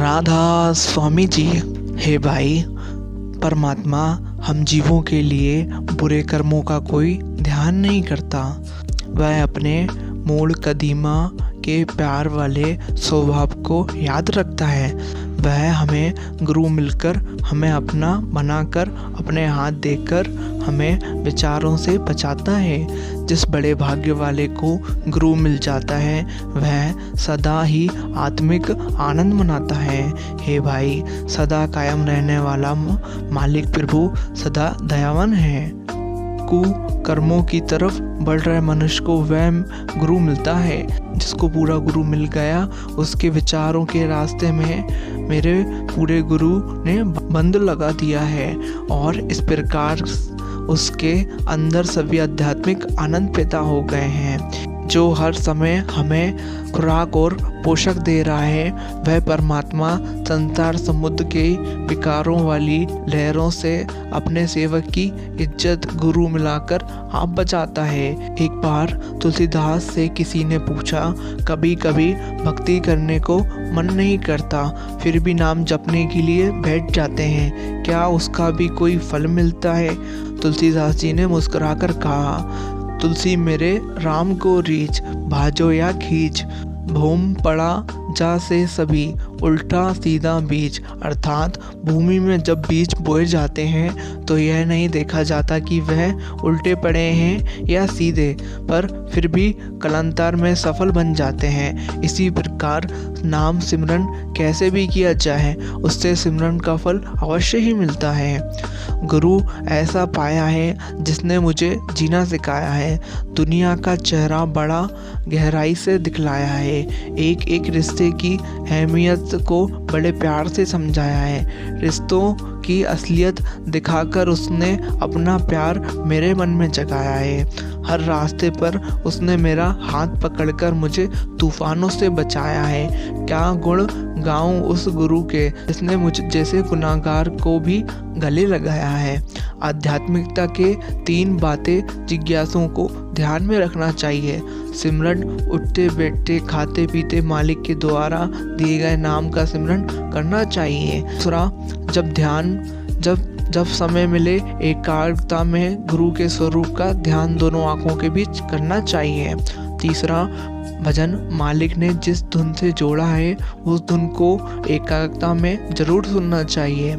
राधा स्वामी जी। हे भाई, परमात्मा हम जीवों के लिए बुरे कर्मों का कोई ध्यान नहीं करता। वह अपने मूल कदीमा के प्यार वाले स्वभाव को याद रखता है। वह हमें गुरु मिलकर हमें अपना बनाकर अपने हाथ देकर हमें विचारों से बचाता है। जिस बड़े भाग्य वाले को गुरु मिल जाता है वह सदा ही आत्मिक आनंद मनाता है। हे भाई, सदा कायम रहने वाला मालिक प्रभु सदा दयावान है। कर्मों की तरफ बढ़ रहे मनुष्य को वह गुरु मिलता है। जिसको पूरा गुरु मिल गया उसके विचारों के रास्ते में मेरे पूरे गुरु ने बंद लगा दिया है और इस प्रकार उसके अंदर सभी आध्यात्मिक आनंद पैदा हो गए हैं। जो हर समय हमें खुराक और पोषक दे रहा है वह परमात्मा संसार समुद्र के विकारों वाली लहरों से अपने सेवक की इज्जत गुरु मिलाकर आप बचाता है। एक बार तुलसीदास से किसी ने पूछा, कभी कभी भक्ति करने को मन नहीं करता फिर भी नाम जपने के लिए बैठ जाते हैं, क्या उसका भी कोई फल मिलता है? तुलसीदास जी ने मुस्कुराकर कहा, तुलसी मेरे राम को रीछ, भाजो या खींच, भूम पड़ा जा से सभी, उल्टा सीधा बीज। अर्थात भूमि में जब बीज बोए जाते हैं तो यह नहीं देखा जाता कि वह उल्टे पड़े हैं या सीधे, पर फिर भी कालांतर में सफल बन जाते हैं। इसी प्रकार नाम सिमरन कैसे भी किया जाए उससे सिमरन का फल अवश्य ही मिलता है। गुरु ऐसा पाया है जिसने मुझे जीना सिखाया है, दुनिया का चेहरा बड़ा गहराई से दिखलाया है, एक एक रिश्ते की अहमियत को बड़े प्यार से समझाया है। रिश्तों की असलियत दिखाकर उसने अपना प्यार मेरे मन में जगाया है। हर रास्ते पर उसने मेरा हाथ पकड़कर मुझे तूफानों से बचाया है। क्या गुण गाऊं उस गुरु के जिसने मुझे जैसे गुनाहगार को भी गले लगाया है। आध्यात्मिकता के 3 बातें जिज्ञासुओं को ध्यान में रखना चाहिए। सिमरन, उठते बैठते खाते पीते मालिक के द्वारा दिए गए नाम का सिमरन करना चाहिए। दूसरा, जब समय मिले एकाग्रता में गुरु के स्वरूप का ध्यान दोनों आंखों के बीच करना चाहिए। तीसरा, भजन मालिक ने जिस धुन से जोड़ा है उस धुन को एकाग्रता में जरूर सुनना चाहिए।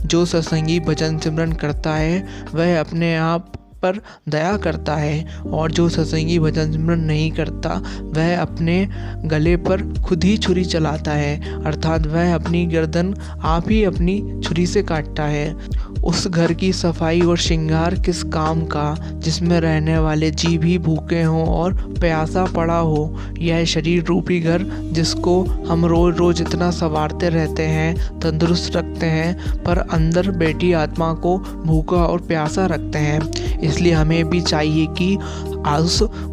जो सत्संगी भजन सिमरन करता है वह अपने आप पर दया करता है और जो सत्संगी भजन सिमरन नहीं करता वह अपने गले पर खुद ही छुरी चलाता है, अर्थात वह अपनी गर्दन आप ही अपनी छुरी से काटता है। उस घर की सफाई और श्रृंगार किस काम का जिसमें रहने वाले जीव ही भूखे हों और प्यासा पड़ा हो। यह शरीर रूपी घर जिसको हम रोज रोज इतना संवारते रहते हैं, तंदुरुस्त रखते हैं, पर अंदर बैठी आत्मा को भूखा और प्यासा रखते हैं। इसलिए हमें भी चाहिए कि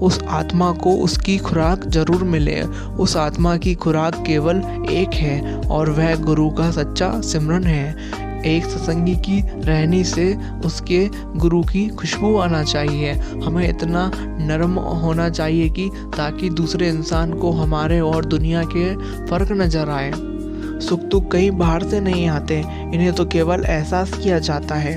उस आत्मा को उसकी खुराक जरूर मिले। उस आत्मा की खुराक केवल एक है और वह गुरु का सच्चा सिमरन है। एक सत्संगी की रहनी से उसके गुरु की खुशबू आना चाहिए। हमें इतना नरम होना चाहिए कि ताकि दूसरे इंसान को हमारे और दुनिया के फर्क नजर आए। सुख दुख कहीं बाहर से नहीं आते, इन्हें तो केवल एहसास किया जाता है।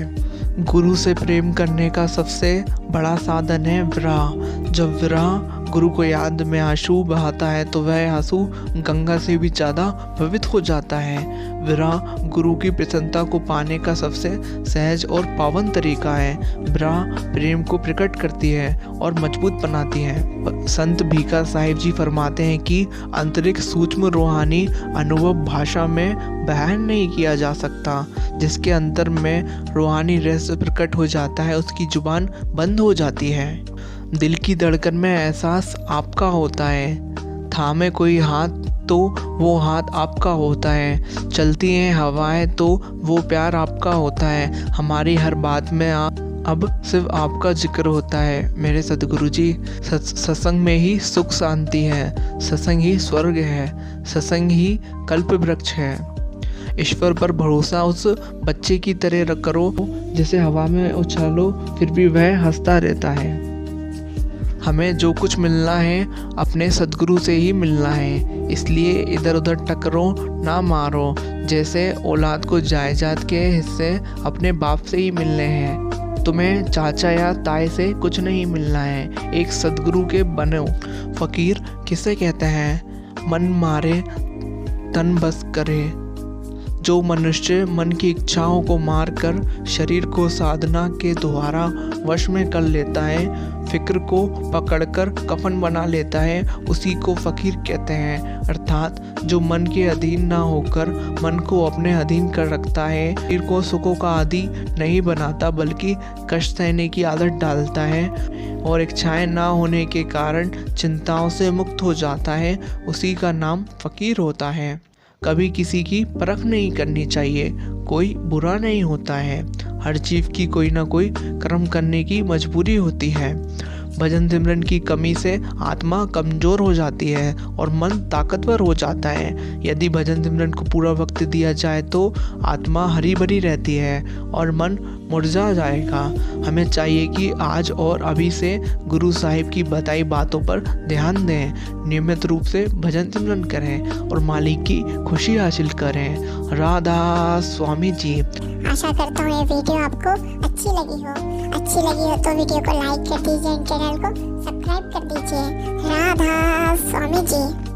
गुरु से प्रेम करने का सबसे बड़ा साधन है विरह। जब विरह गुरु को याद में आंसू बहाता है तो वह आंसू गंगा से भी ज़्यादा पवित्र हो जाता है। विरह गुरु की प्रसन्नता को पाने का सबसे सहज और पावन तरीका है। विरह प्रेम को प्रकट करती है और मजबूत बनाती है। संत भीखा साहिब जी फरमाते हैं कि आंतरिक सूक्ष्म रूहानी अनुभव भाषा में बयान नहीं किया जा सकता। जिसके अंतर में रूहानी रहस्य प्रकट हो जाता है उसकी जुबान बंद हो जाती है। दिल की धड़कन में एहसास आपका होता है, थामे कोई हाथ तो वो हाथ आपका होता है, चलती हैं हवाएं तो वो प्यार आपका होता है। हमारी हर बात में अब सिर्फ आपका जिक्र होता है। मेरे सदगुरु जी, सत्संग में ही सुख शांति है, सत्संग ही स्वर्ग है, सत्संग ही कल्प वृक्ष है। ईश्वर पर भरोसा उस बच्चे की तरह करो जिसे हवा में उछालो फिर भी वह हंसता रहता है। हमें जो कुछ मिलना है अपने सद्गुरु से ही मिलना है, इसलिए इधर उधर टकरो ना मारो। जैसे औलाद को जायदाद के हिस्से अपने बाप से ही मिलने हैं, तुम्हें चाचा या ताए से कुछ नहीं मिलना है, एक सद्गुरु के बनो। फकीर किसे कहते हैं? मन मारे तन बस करे। जो मनुष्य मन की इच्छाओं को मारकर शरीर को साधना के द्वारा वश में कर लेता है, फिक्र को पकड़कर कफन बना लेता है, उसी को फकीर कहते हैं। अर्थात जो मन के अधीन ना होकर मन को अपने अधीन कर रखता है, शरीर को सुखों का आदी नहीं बनाता बल्कि कष्ट सहने की आदत डालता है और इच्छाएं ना होने के कारण चिंताओं से मुक्त हो जाता है, उसी का नाम फकीर होता है। कभी किसी की परख नहीं करनी चाहिए, कोई बुरा नहीं होता है। हर जीव की कोई ना कोई कर्म करने की मजबूरी होती है। भजन सिमरन की कमी से आत्मा कमज़ोर हो जाती है और मन ताकतवर हो जाता है। यदि भजन सिमरन को पूरा वक्त दिया जाए तो आत्मा हरी भरी रहती है और मन मुरझा जाएगा। हमें चाहिए कि आज और अभी से गुरु साहिब की बताई बातों पर ध्यान दें, नियमित रूप से भजन सिमरन करें और मालिक की खुशी हासिल करें। राधा स्वामी जी। आशा करता हूँ ये वीडियो आपको अच्छी लगी हो तो वीडियो को लाइक कर दीजिए, चैनल को सब्सक्राइब कर दीजिए। राधा स्वामी जी।